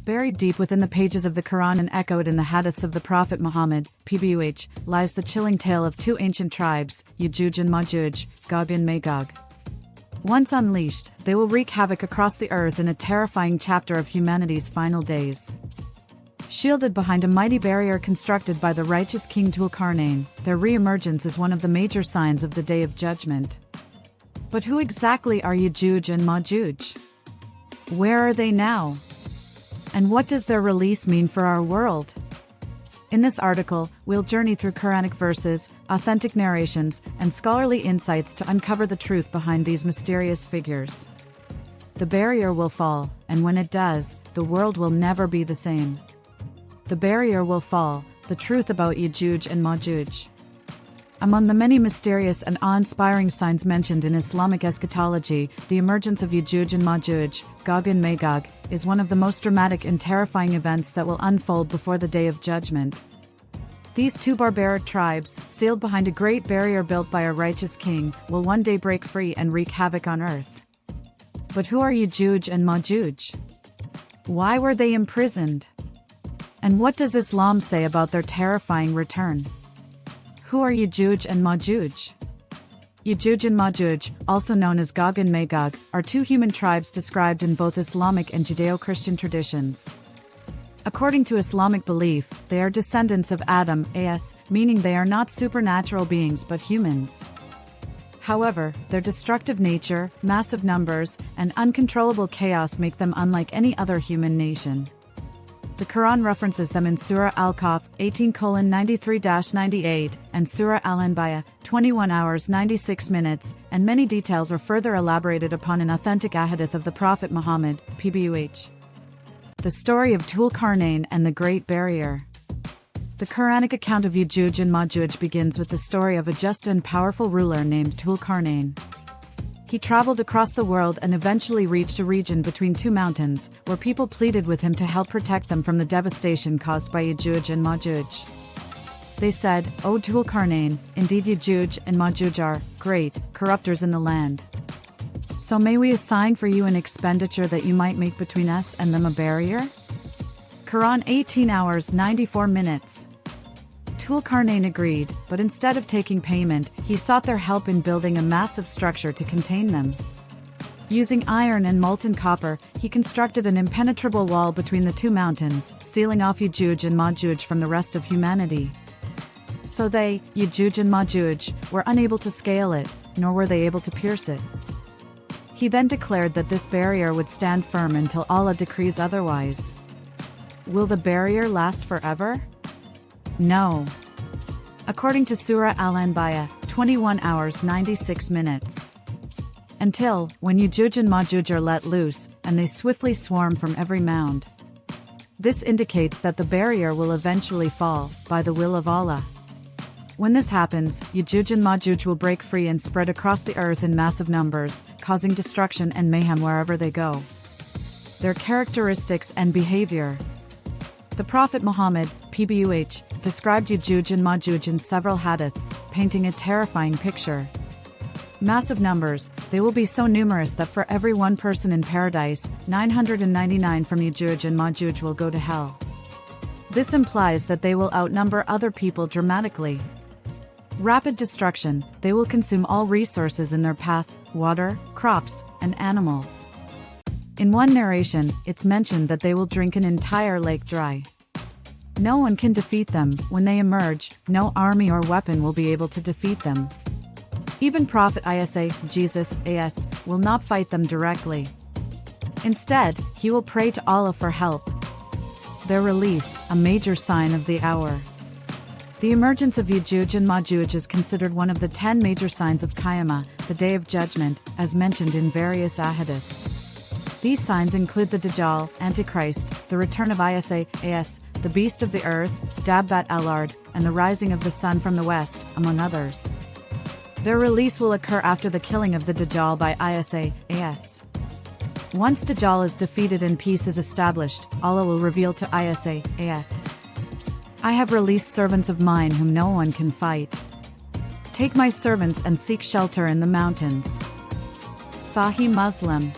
Buried deep within the pages of the Quran and echoed in the hadiths of the Prophet Muhammad, PBUH, lies the chilling tale of two ancient tribes, Ya'juj and Ma'juj, Gog and Magog. Once unleashed, they will wreak havoc across the earth in a terrifying chapter of humanity's final days. Shielded behind a mighty barrier constructed by the righteous King Dhul-Qarnayn, their re-emergence is one of the major signs of the Day of Judgment. But who exactly are Ya'juj and Ma'juj? Where are they now? And what does their release mean for our world? In this article, we'll journey through Quranic verses, authentic narrations, and scholarly insights to uncover the truth behind these mysterious figures. The barrier will fall, and when it does, the world will never be the same. The barrier will fall, the truth about Ya'juj and Ma'juj. Among the many mysterious and awe-inspiring signs mentioned in Islamic eschatology, the emergence of Ya'juj and Ma'juj, Gog and Magog, is one of the most dramatic and terrifying events that will unfold before the Day of Judgment. These two barbaric tribes, sealed behind a great barrier built by a righteous king, will one day break free and wreak havoc on earth. But who are Ya'juj and Ma'juj? Why were they imprisoned? And what does Islam say about their terrifying return? Who are Ya'juj and Ma'juj? Ya'juj and Ma'juj, also known as Gog and Magog, are two human tribes described in both Islamic and Judeo-Christian traditions. According to Islamic belief, they are descendants of Adam, meaning they are not supernatural beings but humans. However, their destructive nature, massive numbers, and uncontrollable chaos make them unlike any other human nation. The Quran references them in Surah Al-Kahf 18:93-98 and Surah Al-Anbiya 21 hours 96 minutes, and many details are further elaborated upon in authentic ahadith of the Prophet Muhammad, PBUH. The story of Dhul-Qarnayn and the Great Barrier. The Quranic account of Ya'juj and Ma'juj begins with the story of a just and powerful ruler named Dhul-Qarnayn. He traveled across the world and eventually reached a region between two mountains, where people pleaded with him to help protect them from the devastation caused by Ya'juj and Ma'juj. They said, "O Dhul-Qarnayn, indeed Ya'juj and Ma'juj are great corrupters in the land. So may we assign for you an expenditure that you might make between us and them a barrier?" Quran 18 hours 94 minutes. Dhul-Qarnayn agreed, but instead of taking payment, he sought their help in building a massive structure to contain them. Using iron and molten copper, he constructed an impenetrable wall between the two mountains, sealing off Ya'juj and Ma'juj from the rest of humanity. So they, Ya'juj and Ma'juj, were unable to scale it, nor were they able to pierce it. He then declared that this barrier would stand firm until Allah decrees otherwise. Will the barrier last forever? No. According to Surah Al-Anbiya, 21 hours 96 minutes. Until, when Ya'juj and Ma'juj are let loose, and they swiftly swarm from every mound. This indicates that the barrier will eventually fall, by the will of Allah. When this happens, Ya'juj and Ma'juj will break free and spread across the earth in massive numbers, causing destruction and mayhem wherever they go. Their characteristics and behavior. The Prophet Muhammad, PBUH, described Ya'juj and Ma'juj in several hadiths, painting a terrifying picture. Massive numbers, they will be so numerous that for every one person in paradise, 999 from Ya'juj and Ma'juj will go to hell. This implies that they will outnumber other people dramatically. Rapid destruction, they will consume all resources in their path, water, crops, and animals. In one narration, it's mentioned that they will drink an entire lake dry. No one can defeat them. When they emerge, no army or weapon will be able to defeat them. Even Prophet Jesus will not fight them directly. Instead, he will pray to Allah for help. Their release, a major sign of the hour. The emergence of Ya'juj and Ma'juj is considered one of the 10 major signs of Qiyamah, the Day of Judgment, as mentioned in various ahadith. These signs include the Dajjal, Antichrist, the return of Is, the beast of the earth, Dabbat al-Ard, and the rising of the sun from the west, among others. Their release will occur after the killing of the Dajjal by Is. Once Dajjal is defeated and peace is established, Allah will reveal to Is, "I have released servants of mine whom no one can fight. Take my servants and seek shelter in the mountains." Sahih Muslim.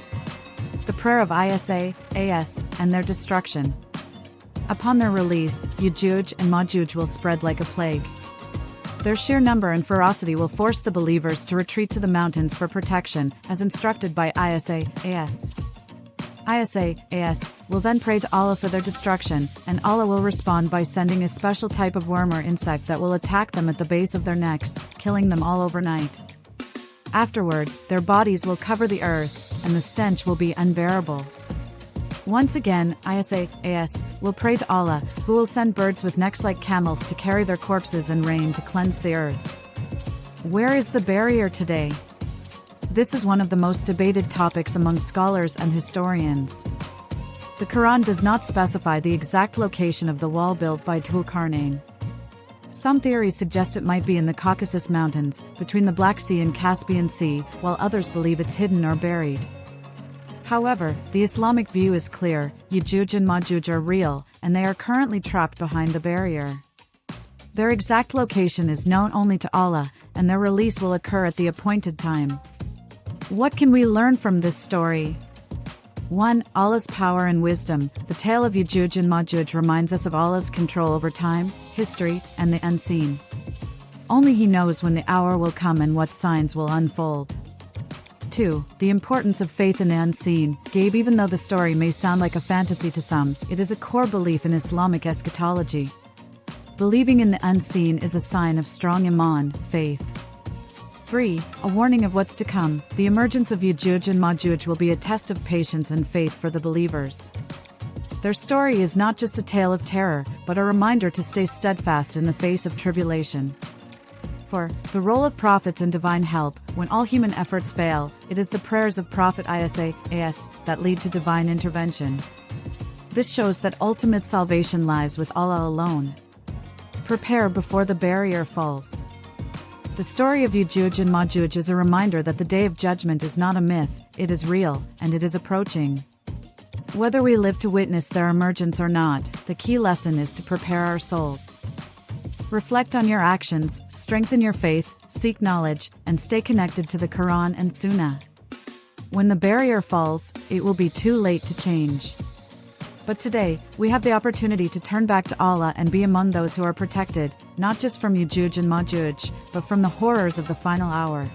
the prayer of Isa, As, and their destruction. Upon their release, Ya'juj and Ma'juj will spread like a plague. Their sheer number and ferocity will force the believers to retreat to the mountains for protection, as instructed by Isa, As. Isa, As, will then pray to Allah for their destruction, and Allah will respond by sending a special type of worm or insect that will attack them at the base of their necks, killing them all overnight. Afterward, their bodies will cover the earth, and the stench will be unbearable. Once again, Isa, As, will pray to Allah, who will send birds with necks like camels to carry their corpses and rain to cleanse the earth. Where is the barrier today? This is one of the most debated topics among scholars and historians. The Quran does not specify the exact location of the wall built by Dhul-Qarnayn. Some theories suggest it might be in the Caucasus Mountains, between the Black Sea and Caspian Sea, while others believe it's hidden or buried. However, the Islamic view is clear: Ya'juj and Ma'juj are real, and they are currently trapped behind the barrier. Their exact location is known only to Allah, and their release will occur at the appointed time. What can we learn from this story? 1. Allah's power and wisdom. The tale of Ya'juj and Ma'juj reminds us of Allah's control over time, history, and the unseen. Only He knows when the hour will come and what signs will unfold. 2. The importance of faith in the unseen. Even though the story may sound like a fantasy to some, it is a core belief in Islamic eschatology. Believing in the unseen is a sign of strong iman, faith. 3. A warning of what's to come. The emergence of Ya'juj and Ma'juj will be a test of patience and faith for the believers. Their story is not just a tale of terror, but a reminder to stay steadfast in the face of tribulation. 4. The role of prophets in divine help. When all human efforts fail, it is the prayers of Prophet Isa, As, that lead to divine intervention. This shows that ultimate salvation lies with Allah alone. Prepare before the barrier falls. The story of Ya'juj and Ma'juj is a reminder that the Day of Judgment is not a myth, it is real, and it is approaching. Whether we live to witness their emergence or not, the key lesson is to prepare our souls. Reflect on your actions, strengthen your faith, seek knowledge, and stay connected to the Quran and Sunnah. When the barrier falls, it will be too late to change. But today, we have the opportunity to turn back to Allah and be among those who are protected, not just from Ya'juj and Ma'juj, but from the horrors of the final hour.